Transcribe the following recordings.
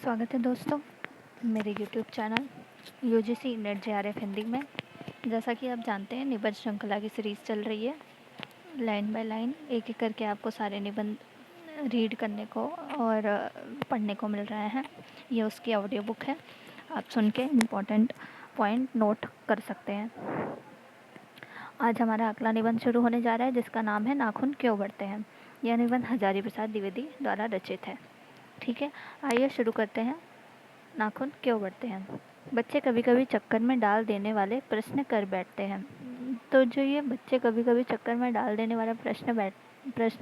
स्वागत है दोस्तों मेरे YouTube channel UGC net JRF Hindi में। जैसा कि आप जानते हैं, निबंध श्रृंखला की सीरीज़ चल रही है। लाइन बाय लाइन एक एक करके आपको सारे निबंध रीड करने को और पढ़ने को मिल रहे हैं। ये उसकी ऑडियो बुक है, आप सुन के इम्पोर्टेंट पॉइंट नोट कर सकते हैं। आज हमारा अगला निबंध शुरू होने जा रहा है, जिसका नाम है नाखून क्यों बढ़ते हैं। यह निबंध हजारी प्रसाद द्विवेदी द्वारा रचित है। ठीक है, आइए शुरू करते हैं। नाखून क्यों बढ़ते हैं। बच्चे कभी कभी चक्कर में डाल देने वाले प्रश्न कर बैठते हैं। तो जो ये बच्चे कभी कभी चक्कर में डाल देने वाला प्रश्न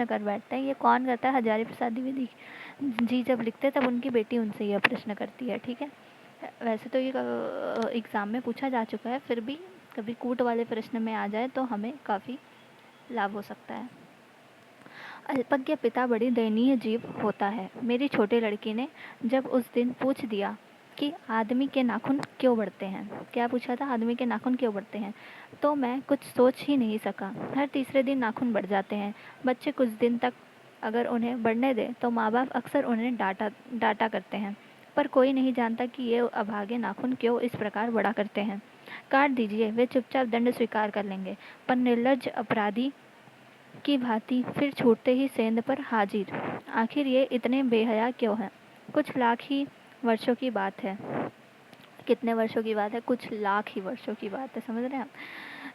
कर बैठते हैं, ये कौन करता है? हजारी प्रसाद द्विवेदी जी जब लिखते तब उनकी बेटी उनसे यह प्रश्न करती है। ठीक है, वैसे तो ये एग्ज़ाम में पूछा जा चुका है, फिर भी कभी कूट वाले प्रश्न में आ जाए तो हमें काफ़ी लाभ हो सकता है। अल्पज्ञ पिता बड़ी दयनीय जीव होता है। मेरी छोटे लड़की ने जब उस दिन पूछ दिया कि आदमी के नाखून क्यों बढ़ते हैं, क्या पूछा था? आदमी के नाखून क्यों बढ़ते हैं, तो मैं कुछ सोच ही नहीं सका। हर तीसरे दिन नाखून बढ़ जाते हैं। बच्चे कुछ दिन तक अगर उन्हें बढ़ने दें तो माँ बाप अक्सर उन्हें डांटा करते हैं, पर कोई नहीं जानता कि ये अभागे नाखून क्यों इस प्रकार बढ़ा करते हैं। काट दीजिए, वे चुपचाप दंड स्वीकार कर लेंगे, पर निर्लज्ज अपराधी की भांति फिर छूटते ही सेंध पर हाजिर। आखिर ये इतने बेहया क्यों हैं? कुछ लाख ही वर्षों की बात है। कितने वर्षों की बात है? कुछ लाख ही वर्षों की बात है, समझ रहे हैं आप?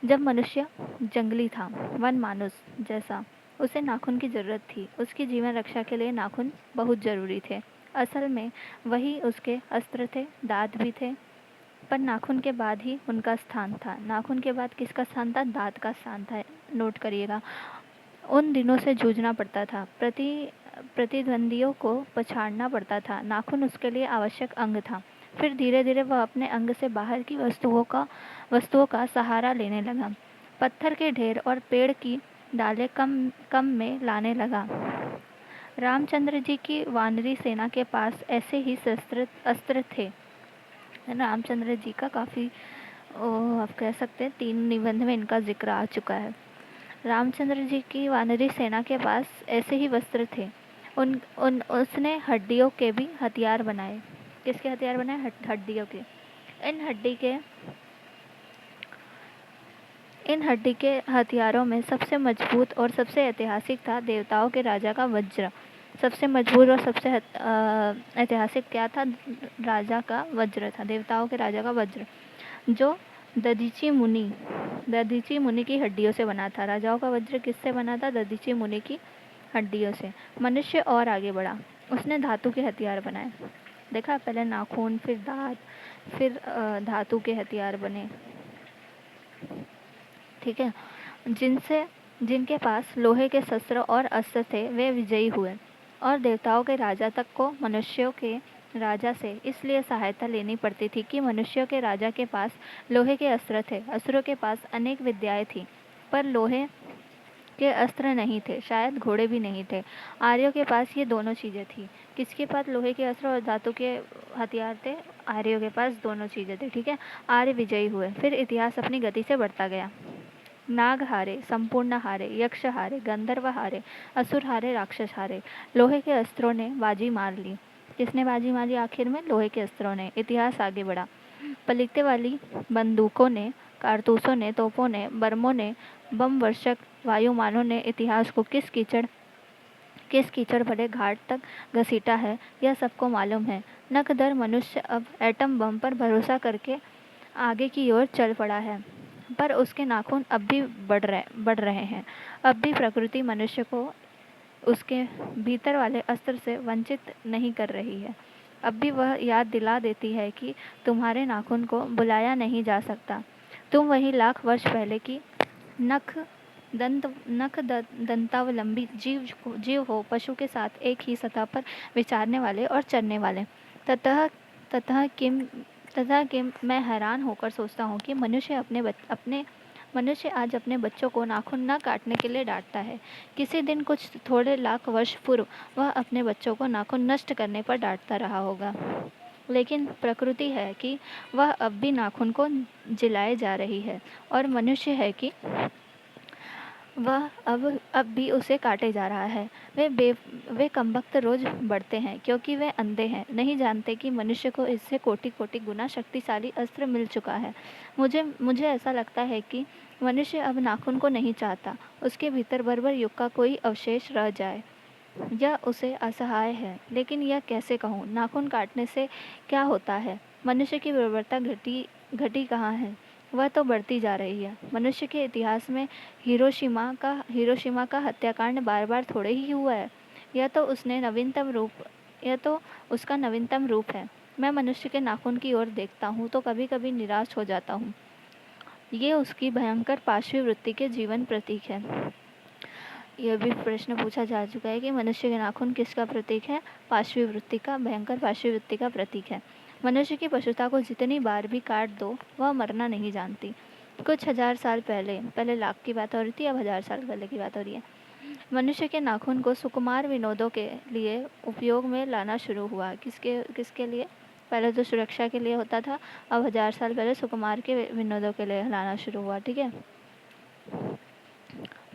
जब मनुष्य जंगली था, वन मानुस जैसा, उसे नाखून की जरूरत थी। उसकी जीवन रक्षा के लिए नाखून बहुत जरूरी थे। असल में वही उसके अस्त्र थे, दांत भी थे, पर नाखून के बाद ही उनका स्थान था। नाखून के बाद किसका स्थान था? दांत का स्थान था। नोट करिएगा। उन दिनों से जूझना पड़ता था, प्रतिद्वंदियों को पछाड़ना पड़ता था। नाखून उसके लिए आवश्यक अंग था। फिर धीरे धीरे वह अपने अंग से बाहर की वस्तुओं का सहारा लेने लगा। पत्थर के ढेर और पेड़ की डालें कम में लाने लगा। रामचंद्र जी की वानरी सेना के पास ऐसे ही अस्त्र थे। रामचंद्र जी का काफ़ी, आप कह सकते हैं, 3 निबंध में इनका जिक्र आ चुका है। रामचंद्र जी की वानरी सेना के पास ऐसे ही वस्त्र थे। उसने हड्डियों के भी हथियार बनाए। किसके हथियार बनाए? हड्डियों के। इन हड्डी के हथियारों में सबसे मजबूत और सबसे ऐतिहासिक था देवताओं के राजा का वज्र। सबसे मजबूत और सबसे ऐतिहासिक क्या था? राजा का वज्र था, देवताओं के राजा का वज्र, जो दधीची मुनि की हड्डियों से बना था। राजाओं का वज्र किससे बना था? दधीची मुनि की हड्डियों से। मनुष्य और आगे बढ़ा, उसने धातु के हथियार बनाए। देखा, पहले नाखून, फिर दांत, फिर धातु के हथियार बने। ठीक है, जिनके पास लोहे के शस्त्र और अस्त्र थे वे विजयी हुए, और देवताओं के राजा तक को मनुष्यों के राजा से इसलिए सहायता लेनी पड़ती थी कि मनुष्यों के राजा के पास लोहे के अस्त्र थे। असुरों के पास अनेक विद्याएं थी, पर लोहे के अस्त्र नहीं थे, शायद घोड़े भी नहीं थे। आर्यों के पास ये दोनों चीज़ें थी। किसके पास? लोहे के अस्त्र और धातु के हथियार थे। आर्यों के पास दोनों चीज़ें थी। ठीक है, आर्य विजयी हुए। फिर इतिहास अपनी गति से बढ़ता गया। नाग हारे, संपूर्ण हारे, यक्ष हारे, गंधर्व हारे, असुर हारे, राक्षस हारे। लोहे के अस्त्रों ने बाजी मार ली। किसने बाजी मारी आखिर में? लोहे के अस्त्रों ने। इतिहास आगे बढ़ा। पलीते वाली बंदूकों ने, कारतूसों ने, तोपों ने, बर्मों ने, बम वर्षक वायुमानों ने इतिहास को किस कीचड़ भरे घाट तक घसीटा है, यह सबको मालूम है। नकदर मनुष्य अब एटम बम पर भरोसा करके आगे की ओर चल पड़ा है, पर उसके नाखून अब भी बढ़ रहे हैं। अब भी प्रकृति मनुष्य को उसके भीतर वाले अस्त्र से वंचित नहीं कर रही है। अब भी वह याद दिला देती है कि तुम्हारे नाखून को बुलाया नहीं जा सकता। तुम वही लाख वर्ष पहले की दंतावलंबी जीव हो, पशु के साथ एक ही सतह पर विचारने वाले और चरने वाले। ततः किम मैं हैरान होकर सोचता हूँ कि मनुष्य आज अपने बच्चों को नाखून न काटने के लिए डांटता है। किसी दिन कुछ थोड़े लाख वर्ष पूर्व वह अपने बच्चों को नाखून नष्ट करने पर डांटता रहा होगा। लेकिन प्रकृति है कि वह अब भी नाखून को जिलाए जा रही है, और मनुष्य है कि वह अब भी उसे काटे जा रहा है। वे कमबख्त रोज बढ़ते हैं क्योंकि वे अंधे हैं, नहीं जानते कि मनुष्य को इससे कोटि कोटि गुना शक्तिशाली अस्त्र मिल चुका है। मुझे ऐसा लगता है कि मनुष्य अब नाखून को नहीं चाहता, उसके भीतर बर्बर युग का कोई अवशेष रह जाए। यह उसे असहाय है, लेकिन यह कैसे कहूँ? नाखून काटने से क्या होता है? मनुष्य की बर्बरता घटी कहाँ है? वह तो बढ़ती जा रही है। मनुष्य के इतिहास में हिरोशिमा का हत्याकांड बार बार थोड़े ही हुआ है। यह तो उसका नवीनतम रूप है। मैं मनुष्य के नाखून की ओर देखता हूँ तो कभी कभी निराश हो जाता हूँ। ये उसकी भयंकर पाशवी वृत्ति के जीवन प्रतीक है। यह भी प्रश्न पूछा जा चुका है कि मनुष्य के नाखून किसका प्रतीक है? पाशवी वृत्ति का, भयंकर पाशवी वृत्ति का प्रतीक है। मनुष्य की पशुता को जितनी बार भी काट दो, वह मरना नहीं जानती। कुछ हजार साल पहले लाख की बात हो रही थी, अब 1000 साल पहले की बात हो रही है। मनुष्य के नाखून को सुकुमार विनोदों के लिए उपयोग में लाना शुरू हुआ। किसके लिए? पहले तो सुरक्षा के लिए होता था, अब 1000 साल पहले सुकुमार के विनोदों के लिए लाना शुरू हुआ। ठीक है।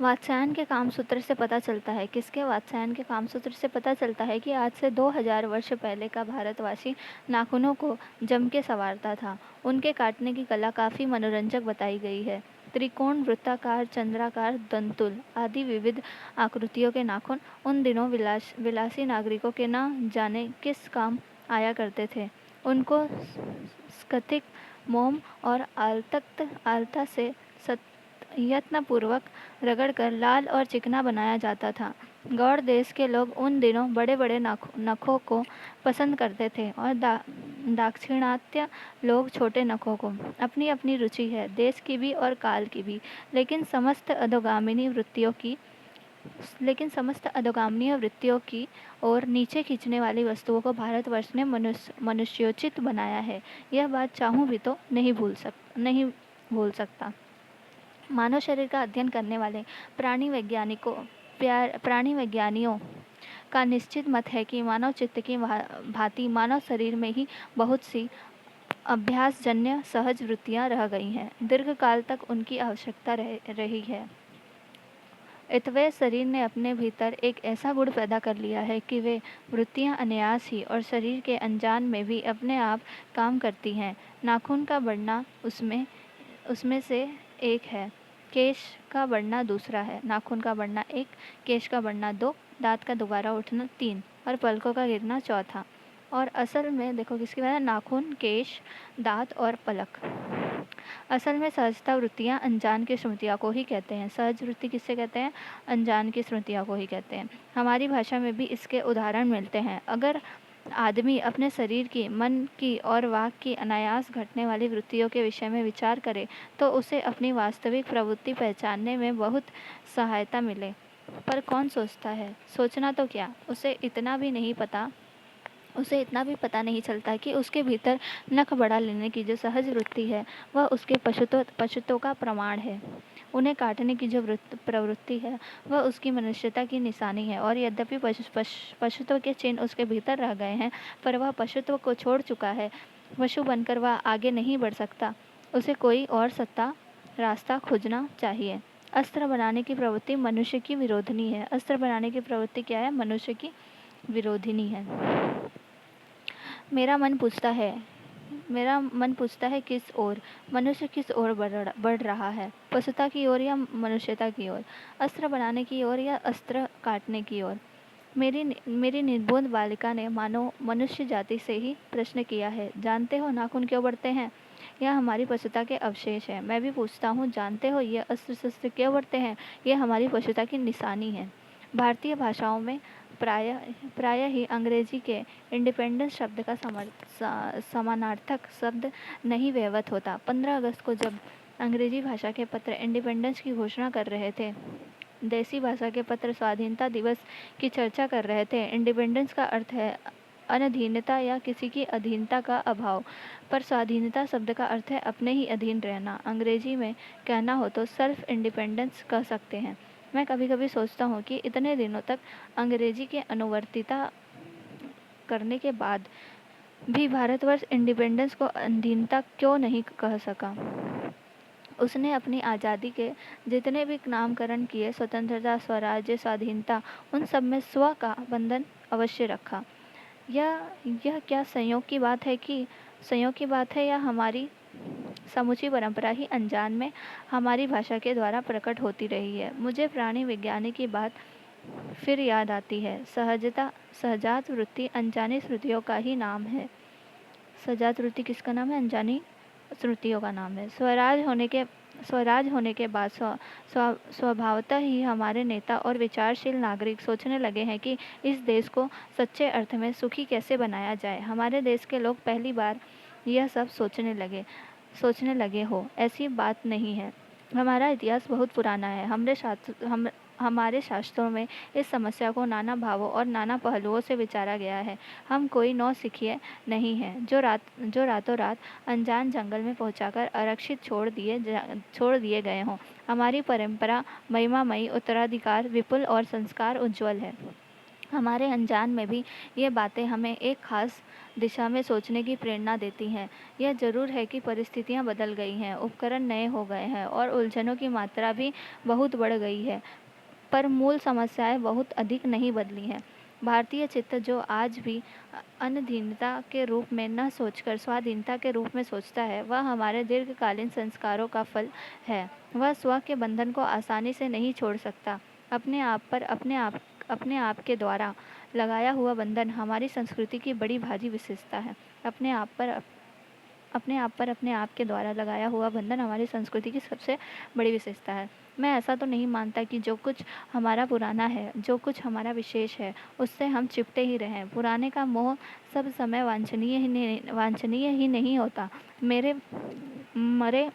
वात्स्यायन के कामसूत्र से पता चलता है, किसके? वात्स्यायन के कामसूत्र से पता चलता है कि आज से 2000 वर्ष पहले का भारतवासी नाखूनों को जम के संवारता था। उनके काटने की कला काफ़ी मनोरंजक बताई गई है। त्रिकोण, वृत्ताकार, चंद्राकार, दंतुल आदि विविध आकृतियों के नाखून उन दिनों विलासी नागरिकों के न जाने किस काम आया करते थे। उनको स्फटिक, मोम और आलता से यत्नपूर्वक रगड़कर लाल और चिकना बनाया जाता था। गौड़ देश के लोग उन दिनों बड़े बड़े नखों को पसंद करते थे और दाक्षिणात्य लोग छोटे नखों को। अपनी अपनी रुचि है, देश की भी और काल की भी। लेकिन समस्त अधोगामिनी वृत्तियों की और नीचे खींचने वाली वस्तुओं को भारतवर्ष ने मनुष्योचित बनाया है। यह बात चाहूँ भी तो नहीं भूल सकता। मानव शरीर का अध्ययन करने वाले प्राणी वैज्ञानियों का निश्चित मत है कि मानव चित्त की भांति मानव शरीर में ही बहुत सी अभ्यासजन्य सहज वृत्तियां रह गई हैं। दीर्घकाल तक उनकी आवश्यकता रही है। इतवे शरीर ने अपने भीतर एक ऐसा गुण पैदा कर लिया है कि वे वृत्तियां अनायास ही और शरीर के अनजान में भी अपने आप काम करती हैं। नाखून का बढ़ना उसमें से एक है, केश का बढ़ना दूसरा है। नाखून का बढ़ना 1, केश का बढ़ना 2, दांत का दोबारा उठना 3 और पलकों का गिरना चौथा। और असल में देखो किसकी बात है? नाखून, केश, दांत और पलक। असल में सहजता वृत्तियाँ अनजान की स्मृतियों को ही कहते हैं। सहज वृत्ति किससे कहते हैं? अनजान की स्मृतियों को ही कहते हैं। हमारी भाषा में भी इसके उदाहरण मिलते हैं। अगर आदमी अपने शरीर की, मन की और वाक की अनायास घटने वाली वृत्तियों के विषय में विचार करे तो उसे अपनी वास्तविक प्रवृत्ति पहचानने में बहुत सहायता मिले। पर कौन सोचता है? सोचना तो क्या, उसे इतना भी पता नहीं चलता कि उसके भीतर नख बढ़ा लेने की जो सहज वृत्ति है वह उसके पशुत्व का प्रमाण है। उन्हें काटने की जो प्रवृत्ति है वह उसकी मनुष्यता की निशानी है। और यद्यपि पशुत्व के चिन्ह उसके भीतर रह गए हैं, पर वह पशुत्व को छोड़ चुका है। पशु बनकर वह आगे नहीं बढ़ सकता। उसे कोई और रास्ता खोजना चाहिए। अस्त्र बनाने की प्रवृत्ति मनुष्य की विरोधिनी है। अस्त्र बनाने की प्रवृत्ति क्या है? मनुष्य की विरोधिनी है। मेरा मन पूछता है किस ओर? मनुष्य किस ओर बढ़ रहा है? पशुता की ओर या मनुष्यता की ओर? अस्त्र बनाने की ओर या अस्त्र काटने की ओर? मेरी निर्बोध बालिका ने मानो मनुष्य जाति से ही प्रश्न किया है। जानते हो नाखून क्यों बढ़ते हैं? यह हमारी पशुता के अवशेष है। मैं भी पूछता हूँ, जानते हो ये अस्त्र शस्त्र क्यों बढ़ते हैं? यह हमारी पशुता की निशानी है। भारतीय भाषाओं में प्रायः ही अंग्रेजी के इंडिपेंडेंस शब्द का समानार्थक शब्द नहीं व्यवहृत होता। 15 अगस्त को जब अंग्रेजी भाषा के पत्र इंडिपेंडेंस की घोषणा कर रहे थे, देसी भाषा के पत्र स्वाधीनता दिवस की चर्चा कर रहे थे। इंडिपेंडेंस का अर्थ है अनधीनता या किसी की अधीनता का अभाव, पर स्वाधीनता शब्द का अर्थ है अपने ही अधीन रहना। अंग्रेजी में कहना हो तो सेल्फ इंडिपेंडेंस कह सकते हैं। मैं कभी कभी सोचता हूँ कि इतने दिनों तक अंग्रेजी की अनुवर्तिता करने के बाद भी भारतवर्ष इंडिपेंडेंस को अधीनता क्यों नहीं कह सका। उसने अपनी आज़ादी के जितने भी नामकरण किए, स्वतंत्रता, स्वराज्य, स्वाधीनता, उन सब में स्व का बंधन अवश्य रखा। यह क्या संयोग की बात है या हमारी समूची परंपरा ही अनजान में हमारी भाषा के द्वारा प्रकट होती रही है। मुझे प्राणी विज्ञानी की बात फिर याद आती है। सहजात वृत्ति अनजानी श्रुतियों का ही नाम है। सहजात वृत्ति किसका नाम है? अनजानी श्रुतियों का नाम है। स्वराज होने के बाद स्वभावतः ही हमारे नेता और विचारशील नागरिक सोचने लगे हैं कि इस देश को सच्चे अर्थ में सुखी कैसे बनाया जाए। हमारे देश के लोग पहली बार यह सब सोचने लगे हो, ऐसी बात नहीं है। हमारा इतिहास बहुत पुराना है। हमारे शास्त्रों में इस समस्या को नाना भावों और नाना पहलुओं से विचारा गया है। हम कोई नौसिखिए नहीं हैं जो रातों रात अनजान जंगल में पहुंचाकर आरक्षित छोड़ दिए गए हों। हमारी परंपरा महिमामयी, उत्तराधिकार विपुल और संस्कार उज्ज्वल है। हमारे अनजान में भी ये बातें हमें एक खास दिशा में सोचने की प्रेरणा देती हैं। यह जरूर है कि परिस्थितियां बदल गई हैं, उपकरण नए हो गए हैं और उलझनों की मात्रा भी बहुत बढ़ गई है, पर मूल समस्याएं बहुत अधिक नहीं बदली हैं। भारतीय चित्त जो आज भी अनधीनता के रूप में न सोचकर स्वाधीनता के रूप में सोचता है, वह हमारे दीर्घकालीन संस्कारों का फल है। वह स्व के बंधन को आसानी से नहीं छोड़ सकता। अपने आप के द्वारा लगाया हुआ बंधन हमारी संस्कृति की बड़ी भारी विशेषता है। अपने आप के द्वारा लगाया हुआ बंधन हमारी संस्कृति की सबसे बड़ी विशेषता है। मैं ऐसा तो नहीं मानता कि जो कुछ हमारा पुराना है, जो कुछ हमारा विशेष है, उससे हम चिपटे ही रहें। पुराने का मोह सब समय वांछनीय ही नहीं होता। मेरे मरे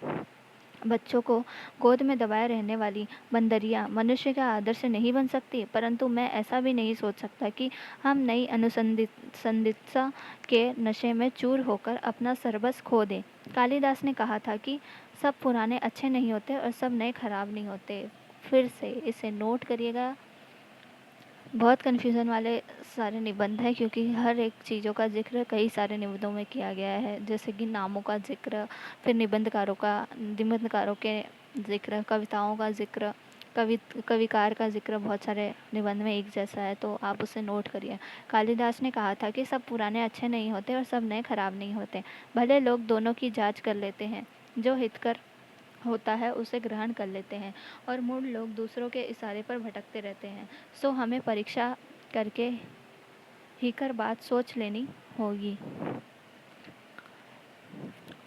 बच्चों को गोद में दबाए रहने वाली बंदरियां मनुष्य का आदर्श नहीं बन सकती, परंतु मैं ऐसा भी नहीं सोच सकता कि हम नई अनुसंधित्सा के नशे में चूर होकर अपना सर्वस्व खो दें। कालिदास ने कहा था कि सब पुराने अच्छे नहीं होते और सब नए खराब नहीं होते। फिर से इसे नोट करिएगा। बहुत कन्फ्यूज़न वाले सारे निबंध हैं, क्योंकि हर एक चीज़ों का जिक्र कई सारे निबंधों में किया गया है, जैसे कि नामों का जिक्र, फिर निबंधकारों के जिक्र, कविताओं का जिक्र, कविकार का जिक्र बहुत सारे निबंध में एक जैसा है, तो आप उसे नोट करिए। कालिदास ने कहा था कि सब पुराने अच्छे नहीं होते और सब नए खराब नहीं होते। भले लोग दोनों की जाँच कर लेते हैं, जो हितकर होता है उसे ग्रहण कर लेते हैं और मूढ़ लोग दूसरों के इशारे पर भटकते रहते हैं। सो हमें परीक्षा करके ही कर बात सोच लेनी होगी।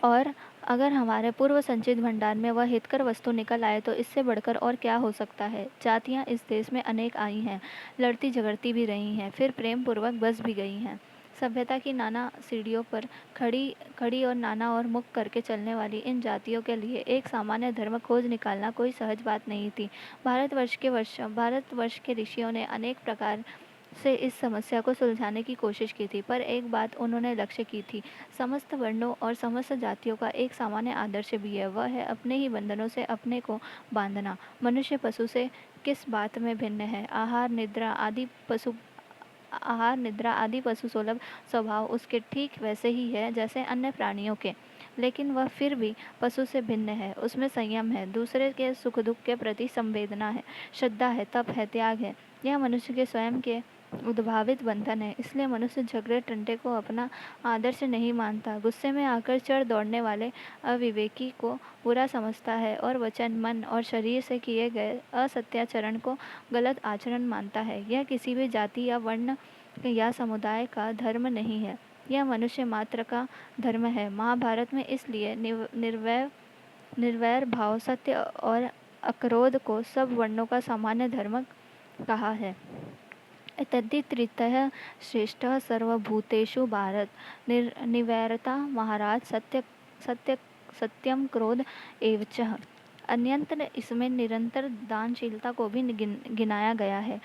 और अगर हमारे पूर्व संचित भंडार में वह हितकर वस्तु निकल आए तो इससे बढ़कर और क्या हो सकता है। जातियाँ इस देश में अनेक आई हैं, लड़ती झगड़ती भी रही हैं, फिर प्रेम पूर्वक बस भी गई हैं। सभ्यता की नाना सीढ़ियों पर खड़ी और नाना और मुख करके चलने वाली इन जातियों के लिए एक सामान्य धर्म खोज निकालना कोई सहज बात नहीं थी। भारतवर्ष के ऋषियों ने अनेक प्रकार से इस समस्या को सुलझाने की कोशिश की थी, पर एक बात उन्होंने लक्ष्य की थी। समस्त वर्णों और समस्त जातियों का एक सामान्य आदर्श भी है, वह है अपने ही बंधनों से अपने को बांधना। मनुष्य पशु से किस बात में भिन्न है? आहार निद्रा आदि पशु सुलभ स्वभाव उसके ठीक वैसे ही है जैसे अन्य प्राणियों के, लेकिन वह फिर भी पशु से भिन्न है। उसमें संयम है, दूसरे के सुख दुख के प्रति संवेदना है, श्रद्धा है, तप है, त्याग है। यह मनुष्य के स्वयं के उद्भावित बंधन है। इसलिए मनुष्य झगड़े टंटे को अपना आदर्श नहीं मानता, गुस्से में आकर चढ़ दौड़ने वाले अविवेकी को बुरा समझता है और वचन, मन और शरीर से किए गए असत्याचरण को गलत आचरण मानता है। यह किसी भी जाति या वर्ण या समुदाय का धर्म नहीं है, यह मनुष्य मात्र का धर्म है। महाभारत में इसलिए निर्वैर भाव, सत्य और अक्रोध को सब वर्णों का सामान्य धर्म कहा है। तद्धितृतः श्रेष्ठः सर्वभूतेषु भारत। निर्वैरता महाराज, सत्यम क्रोध एव च। अन्यंत्र इसमें निरंतर दानशीलता को भी गिनाया गया है।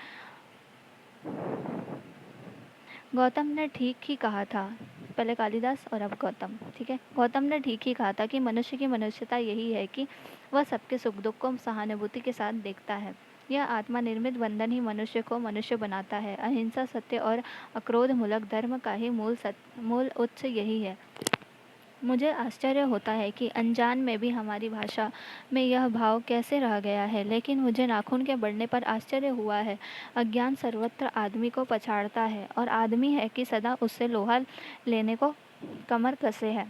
गौतम ने ठीक ही कहा था, पहले कालिदास और अब गौतम, ठीक है। गौतम ने ठीक ही कहा था कि मनुष्य की मनुष्यता यही है कि वह सबके सुख दुख को सहानुभूति के साथ देखता है। यह आत्मा निर्मित बंधन ही मनुष्य को मनुष्य बनाता है। अहिंसा, सत्य और अक्रोध मूलक धर्म का ही मूल उच्च यही है। मुझे आश्चर्य होता है कि अनजान में भी हमारी भाषा में यह भाव कैसे रह गया है, लेकिन मुझे नाखून के बढ़ने पर आश्चर्य हुआ है। अज्ञान सर्वत्र आदमी को पछाड़ता है और आदमी है कि सदा उससे लोहा लेने को कमर कसे है।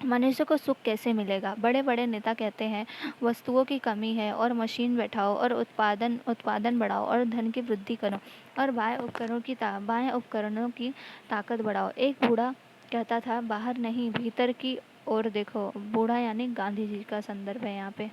मनुष्य को सुख कैसे मिलेगा? बड़े बड़े नेता कहते हैं वस्तुओं की कमी है और मशीन बैठाओ और उत्पादन बढ़ाओ और धन की वृद्धि करो और बाह्य उपकरणों की ताकत बढ़ाओ। एक बूढ़ा कहता था बाहर नहीं भीतर की ओर देखो। बूढ़ा यानी गांधी जी का संदर्भ है यहाँ पे।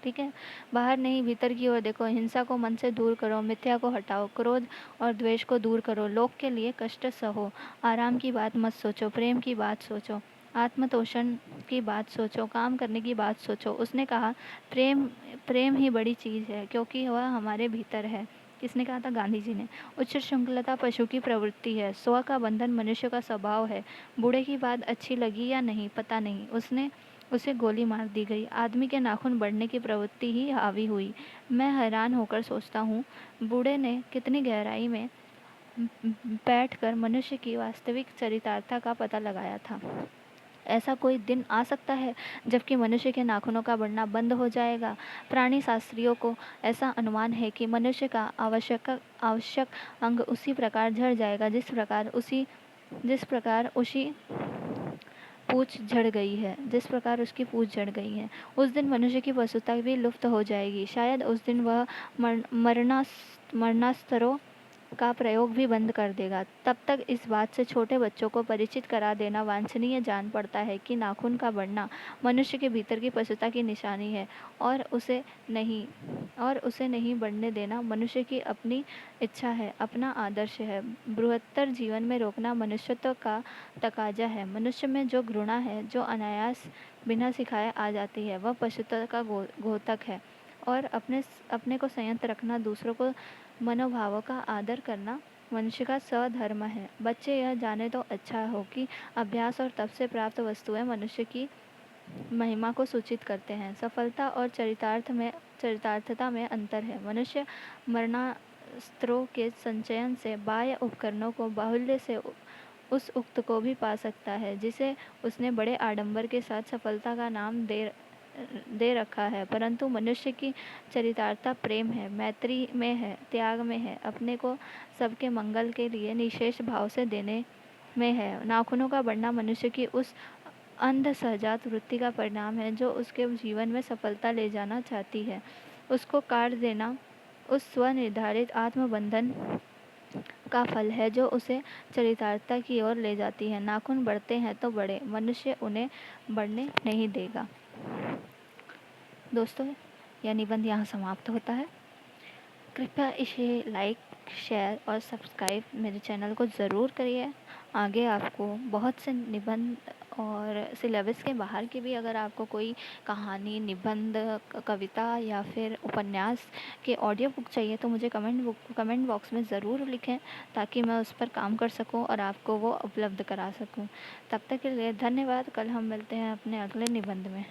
ठीक है। बाहर नहीं भीतर की ओर देखो। हिंसा को मन से दूर करो, मिथ्या को हटाओ, क्रोध और द्वेष को दूर करो, लोक के लिए कष्ट सहो, आराम की बात मत सोचो, प्रेम की बात सोचो, आत्मतोषण की बात सोचो, काम करने की बात सोचो। उसने कहा प्रेम प्रेम ही बड़ी चीज़ है क्योंकि वह हमारे भीतर है। किसने कहा था? गांधी जी ने। उच्च श्रृंखलता पशु की प्रवृत्ति है, स्व का बंधन मनुष्य का स्वभाव है। बूढ़े की बात अच्छी लगी या नहीं पता नहीं, उसे गोली मार दी गई। आदमी के नाखून बढ़ने की प्रवृत्ति ही हावी हुई। मैं हैरान होकर सोचता हूँ बूढ़े ने कितनी गहराई में बैठकर मनुष्य की वास्तविक चरितार्थ का पता लगाया था। ऐसा कोई दिन आ सकता है जबकि मनुष्य के नाखूनों का बढ़ना बंद हो जाएगा। प्राणी शास्त्रियों को ऐसा अनुमान है कि मनुष्य का आवश्यक अंग उसी प्रकार झड़ जाएगा जिस प्रकार उसी पूछ झड़ गई है, जिस प्रकार उसकी पूछ झड़ गई है। उस दिन मनुष्य की वस्तुता भी लुप्त हो जाएगी। शायद उस दिन वह मरणास्त्रों का प्रयोग भी बंद कर देगा। तब तक इस बात से छोटे बच्चों को परिचित करा देना वांछनीय जान पड़ता है कि नाखून का बढ़ना मनुष्य के भीतर की पशुता की निशानी है और उसे नहीं बढ़ने देना मनुष्य की अपनी इच्छा है, अपना आदर्श है। बृहत्तर जीवन में रोकना मनुष्यत्व का तकाजा है। मनुष्य में जो घृणा है, जो अनायास बिना सिखाए आ जाती है, वह पशुता का घोतक है। और अपने को संयत रखना, दूसरों को मनोभावों का आदर करना मनुष्य का स्वधर्म है। बच्चे यह जाने तो अच्छा हो कि अभ्यास और तप से प्राप्त वस्तुएं मनुष्य की महिमा को सूचित करते हैं। सफलता और चरितार्थता में अंतर है। मनुष्य मरणास्त्रों के संचयन से बाह्य उपकरणों को बाहुल्य से उस उक्त को भी पा सकता है जिसे उसने बड़े आडंबर के साथ सफलता का नाम दे रखा है। परंतु मनुष्य की चरितार्थ प्रेम है, मैत्री में है, त्याग में है, अपने को सबके मंगल के लिए निशेष भाव से देने में है। नाखूनों का बढ़ना मनुष्य की उस अंध सहजात वृत्ति का परिणाम है जो उसके जीवन में सफलता ले जाना चाहती है। उसको काट देना उस स्वनिर्धारित आत्मबंधन का फल है जो उसे चरितार्थता की ओर ले जाती है। नाखून बढ़ते हैं तो बढ़े, मनुष्य उन्हें बढ़ने नहीं देगा। दोस्तों, यह निबंध यहाँ समाप्त होता है। कृपया इसे लाइक, शेयर और सब्सक्राइब मेरे चैनल को ज़रूर करिए। आगे आपको बहुत से निबंध और सिलेबस के बाहर की भी अगर आपको कोई कहानी, निबंध, कविता या फिर उपन्यास के ऑडियो बुक चाहिए तो मुझे कमेंट बॉक्स में ज़रूर लिखें ताकि मैं उस पर काम कर सकूं और आपको वो उपलब्ध करा सकूं। तब तक के लिए धन्यवाद। कल हम मिलते हैं अपने अगले निबंध में।